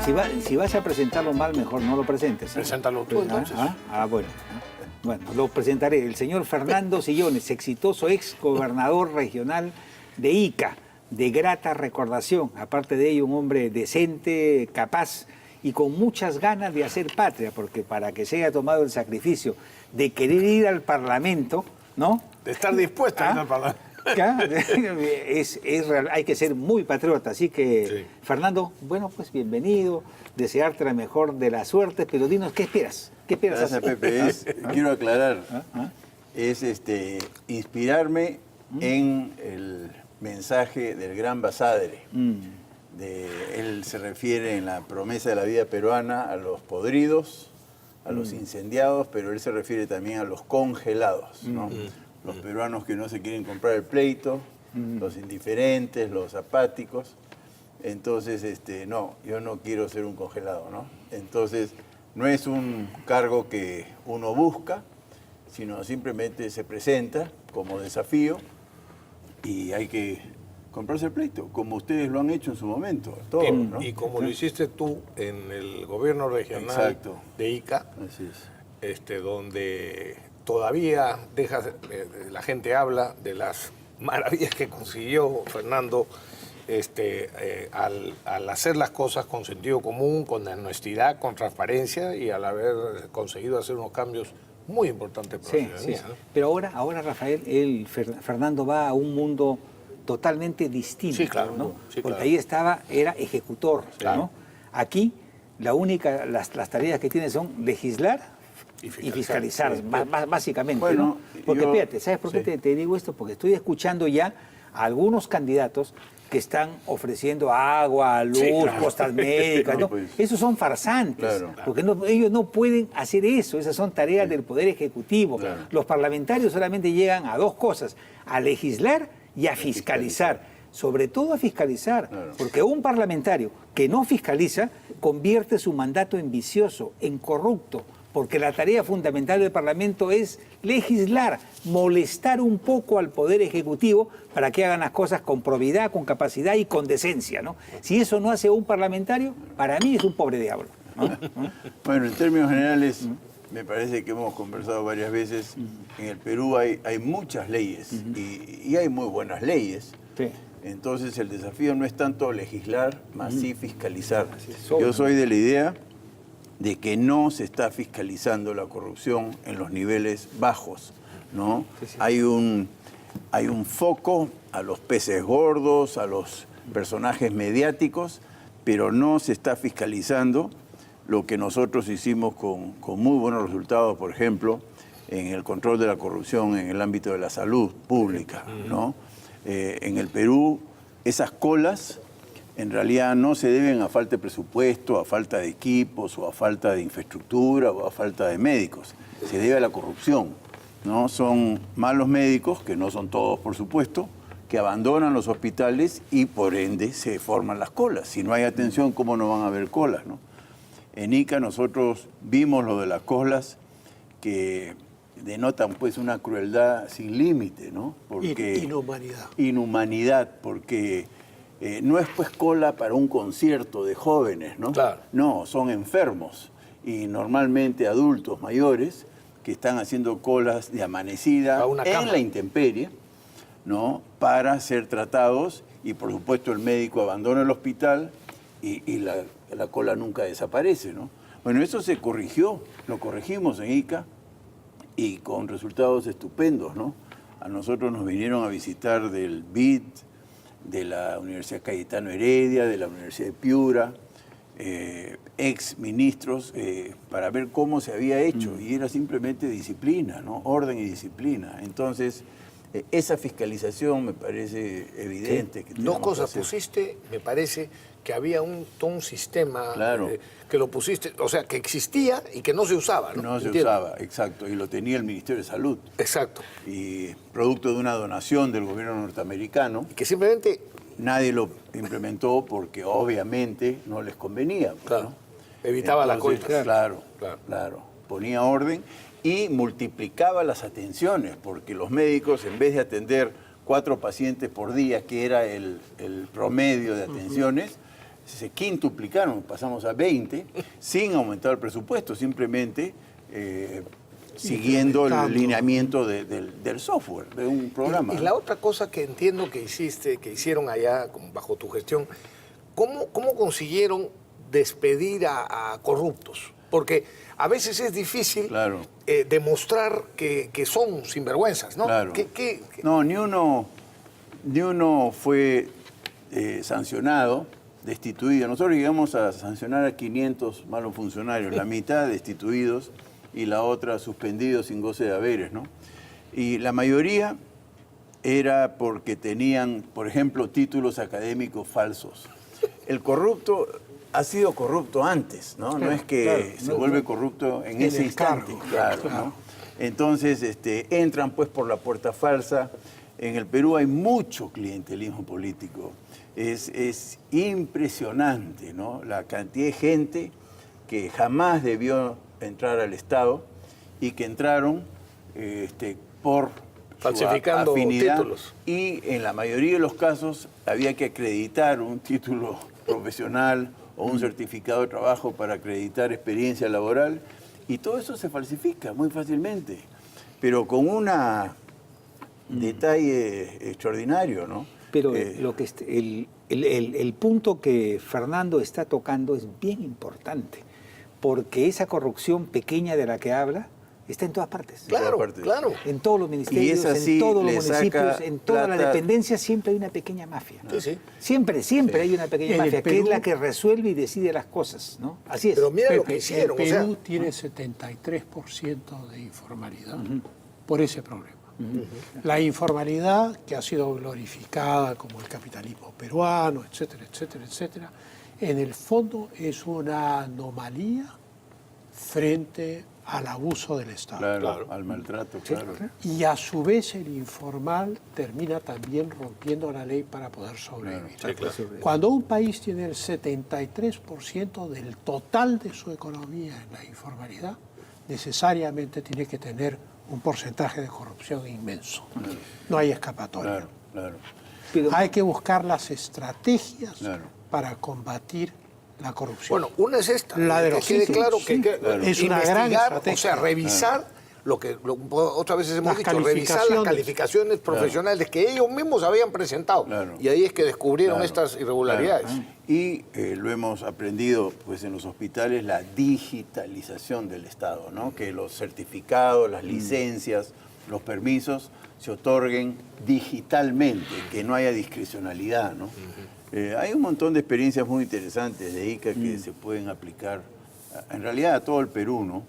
Si vas a presentarlo mal, mejor no lo presentes. Preséntalo tú, entonces. Bueno. Bueno, lo presentaré. El señor Fernando Sillones, exitoso ex gobernador regional de Ica, de grata recordación. Aparte de ello, un hombre decente, capaz y con muchas ganas de hacer patria, porque para que se haya tomado el sacrificio de querer ir al Parlamento, ¿no? De estar dispuesto a ir al Parlamento. Es real, hay que ser muy patriota. Así que, Sí. Fernando, bueno, pues bienvenido, desearte la mejor de las suertes, pero dinos, ¿qué esperas? ¿Qué esperas Gracias, hacer? Pepe. Quiero aclarar, es inspirarme en el mensaje del gran Basadre. Él se refiere en la promesa de la vida peruana a los podridos, a los incendiados, pero él se refiere también a los congelados, ¿no? Los peruanos que no se quieren comprar el pleito, los indiferentes, los apáticos. Entonces, no, yo no quiero ser un congelado, ¿no? Entonces, no es un cargo que uno busca, sino simplemente se presenta como desafío y hay que comprarse el pleito, como ustedes lo han hecho en su momento, todos, ¿no? Y como lo hiciste tú en el gobierno regional Exacto. de Ica, Así es. donde todavía la gente habla de las maravillas que consiguió Fernando al hacer las cosas con sentido común, con honestidad, con transparencia y al haber conseguido hacer unos cambios muy importantes para la ciudadanía, ¿no? Pero ahora Rafael, Fernando va a un mundo totalmente distinto, Sí, claro, ¿no? sí, Porque claro. ahí era ejecutor, Claro. ¿no? Aquí las tareas que tiene son legislar y fiscalizar, básicamente, Bueno, ¿no? Porque fíjate, ¿sabes por qué te digo esto? Porque estoy escuchando ya a algunos candidatos que están ofreciendo agua, luz, claro. costas médicas, No, ¿no? pues. Esos son farsantes, Claro. porque ellos no pueden hacer eso, esas son tareas del Poder Ejecutivo. Claro. Los parlamentarios solamente llegan a dos cosas, a legislar y a fiscalizar. Sobre todo a fiscalizar, Claro. porque un parlamentario que no fiscaliza convierte su mandato en vicioso, en corrupto, porque la tarea fundamental del Parlamento es legislar, molestar un poco al Poder Ejecutivo para que hagan las cosas con probidad, con capacidad y con decencia, ¿no? Si eso no hace un parlamentario, para mí es un pobre diablo, ¿no? Bueno, en términos generales, me parece que hemos conversado varias veces, en el Perú hay muchas leyes y hay muy buenas leyes. Sí. Entonces el desafío no es tanto legislar, más sí fiscalizar. es. Yo soy de la idea de que no se está fiscalizando la corrupción en los niveles bajos, ¿no? Sí. Hay un foco a los peces gordos, a los personajes mediáticos, pero no se está fiscalizando lo que nosotros hicimos con muy buenos resultados, por ejemplo, en el control de la corrupción en el ámbito de la salud pública, ¿no? En el Perú, esas colas en realidad no se deben a falta de presupuesto, a falta de equipos, o a falta de infraestructura, o a falta de médicos. Se debe a la corrupción, ¿no? Son malos médicos, que no son todos, por supuesto, que abandonan los hospitales y por ende se forman las colas. Si no hay atención, ¿cómo no van a haber colas, no? En Ica nosotros vimos lo de las colas que denotan pues una crueldad sin límite, ¿no? Inhumanidad. Inhumanidad, porque no es pues cola para un concierto de jóvenes, ¿no? Claro. No, son enfermos y normalmente adultos mayores que están haciendo colas de amanecida A una en cama. la intemperie, ¿no? Para ser tratados y por supuesto el médico abandona el hospital y la cola nunca desaparece, ¿no? Bueno, eso se corrigió, lo corregimos en Ica y con resultados estupendos, ¿no? A nosotros nos vinieron a visitar del BID, de la Universidad Cayetano Heredia, de la Universidad de Piura, ex ministros, para ver cómo se había hecho, y era simplemente disciplina, ¿no? Orden y disciplina. Entonces, esa fiscalización me parece evidente. Que Dos tenemos cosas que hacer. pusiste, me parece que había todo un sistema Claro. que lo pusiste, o sea, que existía y que no se usaba, ¿no? No se Entiendo. usaba, exacto, y lo tenía el Ministerio de Salud. Exacto. Y producto de una donación del gobierno norteamericano, Que simplemente, nadie lo implementó porque obviamente no les convenía. pues, claro, ¿no? evitaba la Entonces, coita. Claro. Ponía orden y multiplicaba las atenciones, porque los médicos, en vez de atender 4 pacientes por día, que era el promedio de atenciones, se quintuplicaron, pasamos a 20, sin aumentar el presupuesto, simplemente siguiendo el lineamiento del software, de un programa. Y la otra cosa que entiendo que hicieron allá bajo tu gestión, ¿cómo consiguieron despedir a corruptos? Porque a veces es difícil demostrar que son sinvergüenzas, ¿no? Claro. No, ni uno fue sancionado, destituido. Nosotros llegamos a sancionar a 500 malos funcionarios, la mitad destituidos y la otra suspendidos sin goce de haberes, ¿no? Y la mayoría era porque tenían, por ejemplo, títulos académicos falsos. El corrupto ha sido corrupto antes, ¿no? No es que se vuelve corrupto en ese instante. Claro. ¿No? Entonces, entran pues por la puerta falsa. En el Perú hay mucho clientelismo político. Es impresionante, ¿no? La cantidad de gente que jamás debió entrar al Estado y que entraron por falsificando afinidad, títulos. Y en la mayoría de los casos había que acreditar un título profesional o un certificado de trabajo para acreditar experiencia laboral, y todo eso se falsifica muy fácilmente, pero con un detalle extraordinario, ¿no? Pero el punto que Fernando está tocando es bien importante, porque esa corrupción pequeña de la que habla está en todas partes. Claro, claro. En todos los ministerios, en todos los municipios, en todas las dependencias, siempre hay una pequeña mafia. Sí, sí. Siempre hay una pequeña mafia, que es la que resuelve y decide las cosas, ¿no? Así es. Pero mira lo que hicieron. El Perú tiene 73% de informalidad por ese problema. La informalidad, que ha sido glorificada como el capitalismo peruano, etcétera, etcétera, etcétera, en el fondo es una anomalía frente al abuso del Estado. Claro, al maltrato, claro. Y a su vez el informal termina también rompiendo la ley para poder sobrevivir. Cuando un país tiene el 73% del total de su economía en la informalidad, necesariamente tiene que tener un porcentaje de corrupción inmenso. No hay escapatoria. Pero hay que buscar las estrategias para combatir la corrupción. Bueno, una es esta, la de que los quede claro que es una gran estrategia. O sea, revisar otras veces hemos dicho, revisar las calificaciones profesionales que ellos mismos habían presentado. Y ahí es que descubrieron estas irregularidades. Y lo hemos aprendido pues en los hospitales, la digitalización del Estado, ¿no? Que los certificados, las licencias, los permisos se otorguen digitalmente, que no haya discrecionalidad, ¿no? Hay un montón de experiencias muy interesantes de ICA que se pueden aplicar, en realidad a todo el Perú, ¿no?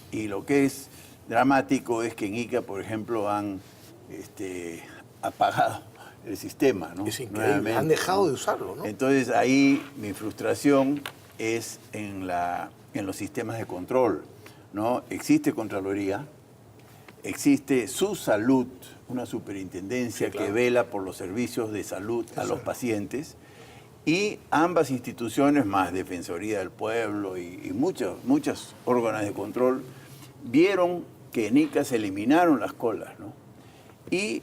Y lo que es dramático es que en ICA, por ejemplo, han apagado el sistema, ¿no? Es increíble, han dejado de usarlo, ¿no? Entonces ahí mi frustración es en los sistemas de control, ¿no? Existe Contraloría, existe Salud, una superintendencia que vela por los servicios de salud a los pacientes, y ambas instituciones, más Defensoría del Pueblo y muchos órganos de control, vieron que en ICA se eliminaron las colas, ¿no? Y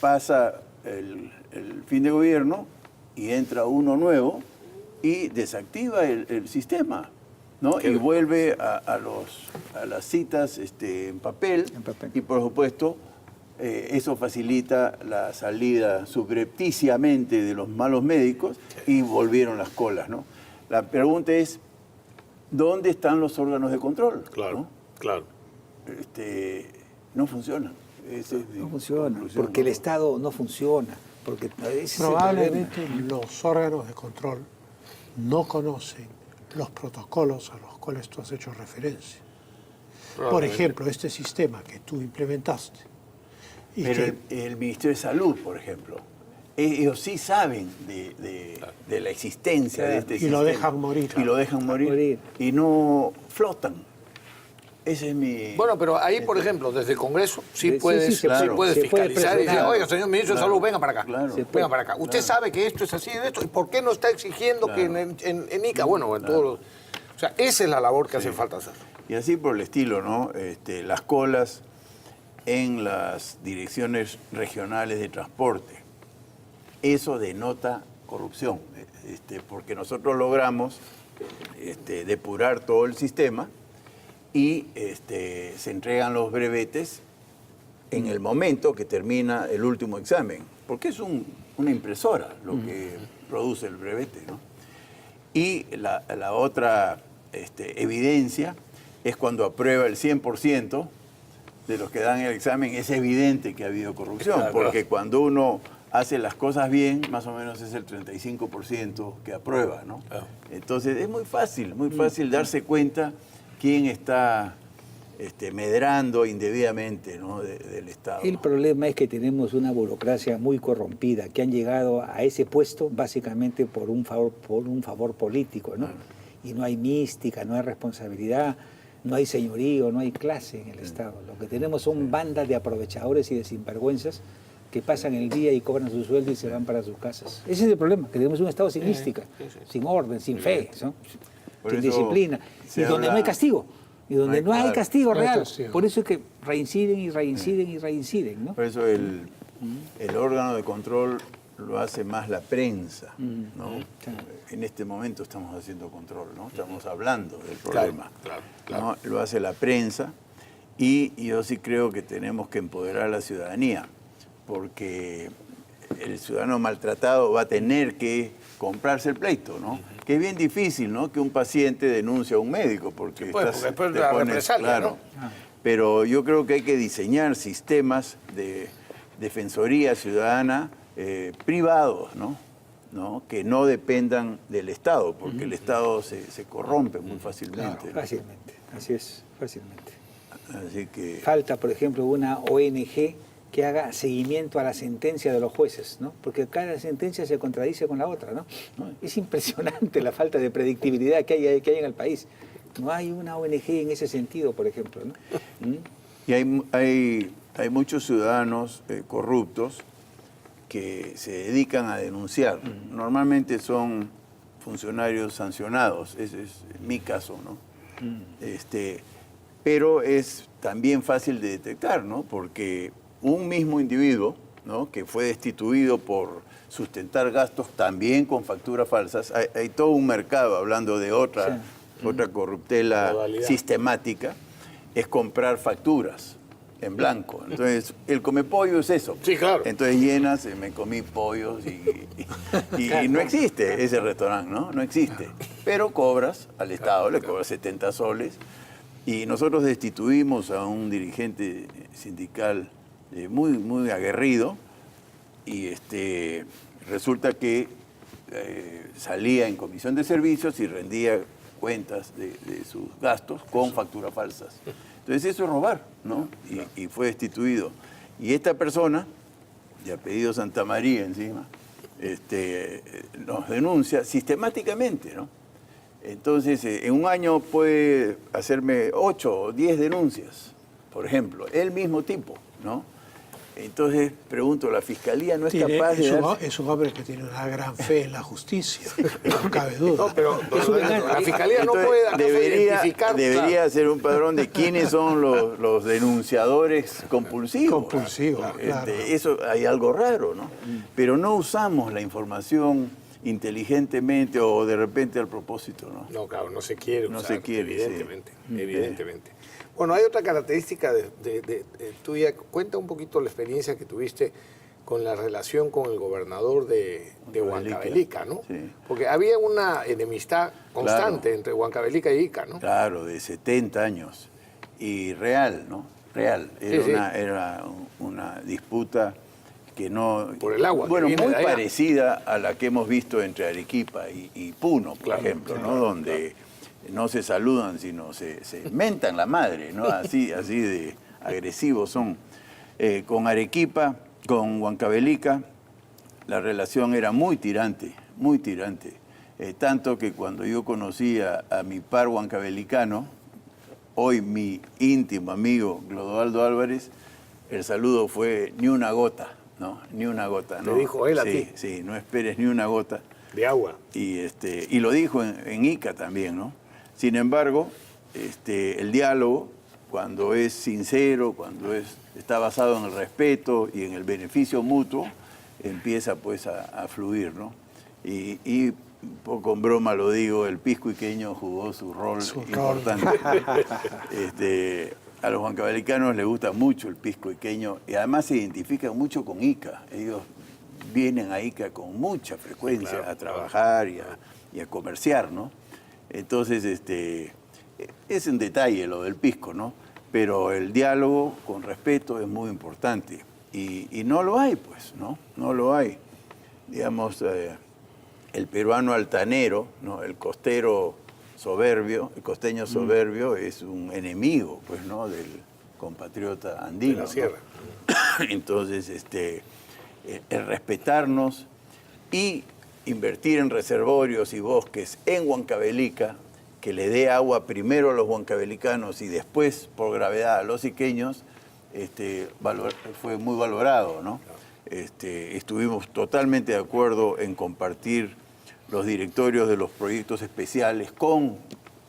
pasa el fin de gobierno y entra uno nuevo y desactiva el sistema, ¿no? Y vuelve a las citas en papel, y por supuesto eso facilita la salida subrepticiamente de los malos médicos y volvieron las colas, ¿no? La pregunta es, ¿dónde están los órganos de control? Claro, claro. No funcionan. No funciona, porque el Estado no funciona. Porque probablemente los órganos de control no conocen los protocolos a los cuales tú has hecho referencia. Por ejemplo, este sistema que tú implementaste. Pero el Ministerio de Salud, por ejemplo, ellos sí saben de la existencia de este sistema. Y lo dejan morir. Y lo dejan morir. Y no flotan. Ese es mi... Bueno, pero ahí, por ejemplo, desde el Congreso puedes fiscalizar y decir, oiga, señor Ministro de Salud, venga para acá. Venga para acá. Usted sabe que esto es así de esto, ¿y por qué no está exigiendo que en ICA? Bueno, en todos los... O sea, esa es la labor que hace falta hacer. Y así por el estilo, ¿no? Las colas en las direcciones regionales de transporte. Eso denota corrupción, porque nosotros logramos depurar todo el sistema y se entregan los brevetes en el momento que termina el último examen, porque es una impresora lo que produce el brevete, ¿no? Y la otra evidencia es cuando aprueba el 100% de los que dan el examen, es evidente que ha habido corrupción, claro, porque cuando uno hace las cosas bien, más o menos es el 35% que aprueba, ¿no? Claro. Entonces es muy fácil darse cuenta quién está medrando indebidamente, ¿no? del Estado. El problema es que tenemos una burocracia muy corrompida, que han llegado a ese puesto básicamente por un favor político, ¿no? Y no hay mística, no hay responsabilidad, no hay señorío, no hay clase en el Estado. Lo que tenemos son bandas de aprovechadores y de sinvergüenzas que pasan el día y cobran su sueldo y se van para sus casas. Ese es el problema, que tenemos un Estado sin mística, sin orden, sin fe, ¿no? Sin disciplina, y donde no hay castigo. Y donde no hay castigo real. Por eso es que reinciden y reinciden y reinciden, ¿no? Por eso el órgano de control lo hace más la prensa, ¿no? En este momento estamos haciendo control, ¿no? Estamos hablando del problema. Claro. ¿No? Lo hace la prensa y yo sí creo que tenemos que empoderar a la ciudadanía, porque el ciudadano maltratado va a tener que comprarse el pleito, ¿no? Que es bien difícil, ¿no? Que un paciente denuncie a un médico, porque después de la represalia, claro, ¿no? Pero yo creo que hay que diseñar sistemas de defensoría ciudadana privados, ¿no? Que no dependan del Estado, porque el Estado se corrompe muy fácilmente. Claro, fácilmente, así es, fácilmente. Así que... Falta, por ejemplo, una ONG que haga seguimiento a la sentencia de los jueces, ¿no? Porque cada sentencia se contradice con la otra, ¿no? Es impresionante la falta de predictibilidad que hay en el país. No hay una ONG en ese sentido, por ejemplo, ¿no? Y hay muchos ciudadanos corruptos que se dedican a denunciar. Normalmente son funcionarios sancionados, ese es mi caso, ¿no? Pero es también fácil de detectar, ¿no? Porque un mismo individuo, ¿no? Que fue destituido por sustentar gastos también con facturas falsas, hay todo un mercado, hablando de otra corruptela sistemática, es comprar facturas en blanco. Entonces, el comepollo es eso. Sí, claro. Entonces llenas, me comí pollos y no existe ese restaurante, ¿no? No existe. Pero cobras al Estado, le cobras 70 soles. Y nosotros destituimos a un dirigente sindical muy aguerrido y resulta que salía en comisión de servicios y rendía cuentas de sus gastos con facturas falsas. Entonces eso es robar, ¿no? Y fue destituido. Y esta persona, de apellido Santa María encima, nos denuncia sistemáticamente, ¿no? Entonces, en un año puede hacerme 8 o 10 denuncias, por ejemplo, el mismo tipo, ¿no? Entonces, pregunto, ¿la Fiscalía no es capaz de Es un hombre que tiene una gran fe en la justicia, no cabe duda. No, pero la Fiscalía no puede identificar... Debería ser un padrón de quiénes son los denunciadores compulsivos. Claro. Eso hay algo raro, ¿no? Pero no usamos la información inteligentemente o de repente al propósito, ¿no? No, claro, no se quiere usar, no se quiere, evidentemente. Bueno, hay otra característica de tuya. Cuenta un poquito la experiencia que tuviste con la relación con el gobernador de Huancavelica, ¿no? Sí. Porque había una enemistad constante entre Huancavelica y Ica, ¿no? Claro, de 70 años. Y real, ¿no? Real. Era una disputa que no... Por el agua. Bueno, muy parecida a la que hemos visto entre Arequipa y Puno, por ejemplo, ¿no? Donde no se saludan, sino se mentan la madre, ¿no? Así de agresivos son. Con Arequipa, con Huancavelica, la relación era muy tirante, muy tirante. Tanto que cuando yo conocí a mi par huancavelicano, hoy mi íntimo amigo Clodoaldo Álvarez, el saludo fue ni una gota, ¿no? Ni una gota. ¿Te dijo él a ti? Sí, no esperes ni una gota. De agua. Y lo dijo en Ica también, ¿no? Sin embargo, el diálogo, cuando es sincero, cuando está basado en el respeto y en el beneficio mutuo, empieza pues a fluir, ¿no? Y un poco en broma lo digo, el pisco iqueño jugó su rol importante. A los huancavelicanos les gusta mucho el pisco iqueño y además se identifican mucho con Ica. Ellos vienen a Ica con mucha frecuencia a trabajar y a comerciar, ¿no? Entonces, es un detalle lo del pisco, ¿no? Pero el diálogo con respeto es muy importante. Y no lo hay, pues, ¿no? No lo hay. Digamos, el peruano altanero, ¿no? El costero soberbio, el costeño soberbio es un enemigo, pues, ¿no? Del compatriota andino. De la sierra. ¿No? Entonces, el respetarnos y invertir en reservorios y bosques en Huancavelica, que le dé agua primero a los huancavelicanos y después, por gravedad, a los iqueños, fue muy valorado, ¿no? Estuvimos totalmente de acuerdo en compartir los directorios de los proyectos especiales con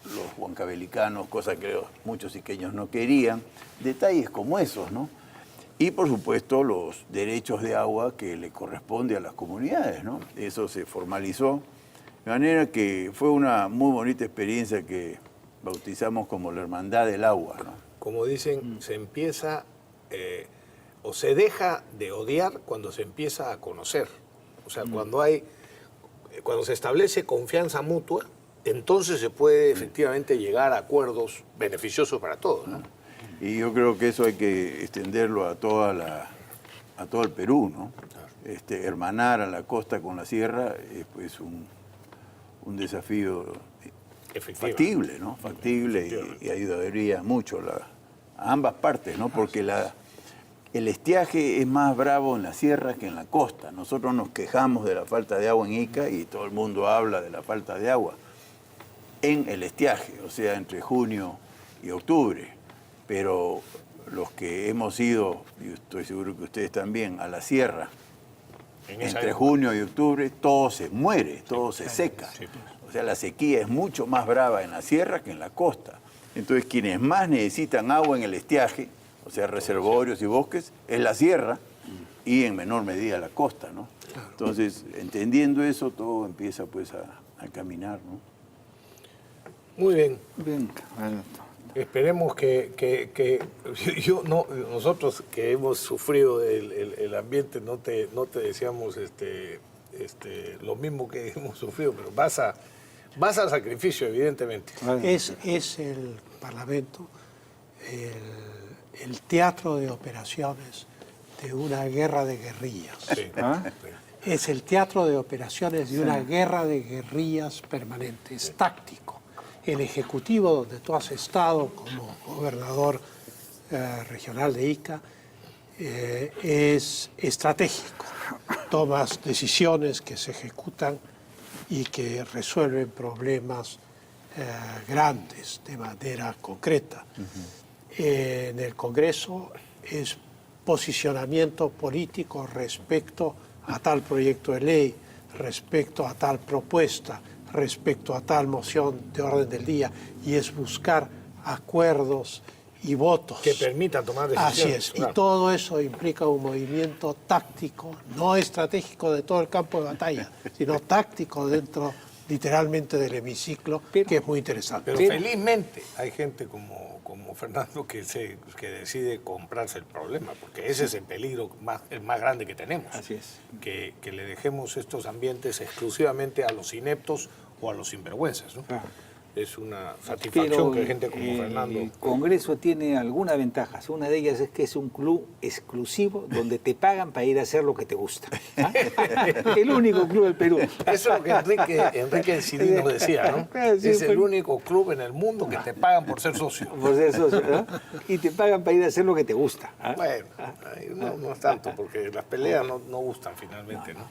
los huancavelicanos, cosa que muchos iqueños no querían. Detalles como esos, ¿no? Y, por supuesto, los derechos de agua que le corresponde a las comunidades, ¿no? Eso se formalizó. De manera que fue una muy bonita experiencia que bautizamos como la Hermandad del Agua, ¿no? Como dicen, se empieza o se deja de odiar cuando se empieza a conocer. O sea, cuando se establece confianza mutua, entonces se puede efectivamente llegar a acuerdos beneficiosos para todos, ¿no? Y yo creo que eso hay que extenderlo a todo el Perú, ¿no? Hermanar a la costa con la sierra es pues un desafío factible, ¿no? Factible y ayudaría mucho a ambas partes, ¿no? Porque el estiaje es más bravo en la sierra que en la costa. Nosotros nos quejamos de la falta de agua en Ica y todo el mundo habla de la falta de agua en el estiaje, o sea, entre junio y octubre. Pero los que hemos ido, y estoy seguro que ustedes también, a la sierra, entre junio y octubre, todo se muere, todo se seca. O sea, la sequía es mucho más brava en la sierra que en la costa. Entonces, quienes más necesitan agua en el estiaje, o sea, reservorios y bosques, es la sierra y en menor medida la costa, ¿no? Entonces, entendiendo eso, todo empieza pues a caminar, ¿no? Muy bien. Bien, bueno. Esperemos que nosotros que hemos sufrido el ambiente no te deseamos lo mismo que hemos sufrido, pero vas al sacrificio, evidentemente. Es el Parlamento el teatro de operaciones de una guerra de guerrillas. Sí. Es el teatro de operaciones de una guerra de guerrillas permanente, es táctico. El Ejecutivo, donde tú has estado como gobernador regional de Ica, es estratégico. Tomas decisiones que se ejecutan y que resuelven problemas grandes de manera concreta. En el Congreso es posicionamiento político respecto a tal proyecto de ley, respecto a tal propuesta, respecto a tal moción de orden del día, y es buscar acuerdos y votos que permitan tomar decisiones. Así es, claro. Y todo eso implica un movimiento táctico, no estratégico de todo el campo de batalla, sino táctico dentro literalmente del hemiciclo, que es muy interesante. Pero felizmente hay gente como Fernando que decide comprarse el problema, porque ese es el peligro el más grande que tenemos. Así es. Que le dejemos estos ambientes exclusivamente a los ineptos o a los sinvergüenzas, ¿no? Claro. Es una satisfacción que gente como Fernando... El Congreso tiene algunas ventajas. Una de ellas es que es un club exclusivo donde te pagan para ir a hacer lo que te gusta. ¿Ah? El único club del Perú. Eso es lo que Enrique Encilino decía, ¿no? Sí, es el único club en el mundo que te pagan por ser socio. Por ser socio, ¿no? Y te pagan para ir a hacer lo que te gusta. ¿Ah? Bueno, no es tanto, porque las peleas no gustan finalmente, ¿no?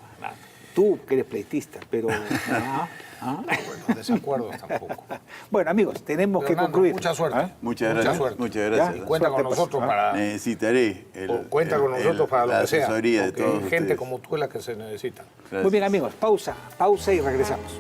Tú, que eres pleitista, pero... Bueno, desacuerdos tampoco. Bueno, amigos, tenemos que Fernando, concluir. mucha suerte. Muchas gracias. Suerte. Muchas gracias. Y cuenta con nosotros para... Necesitaré cuenta con nosotros para lo la que sea. asesoría de todos Gente ustedes. como tú es la que se necesita. Gracias. Muy bien, amigos, pausa y regresamos.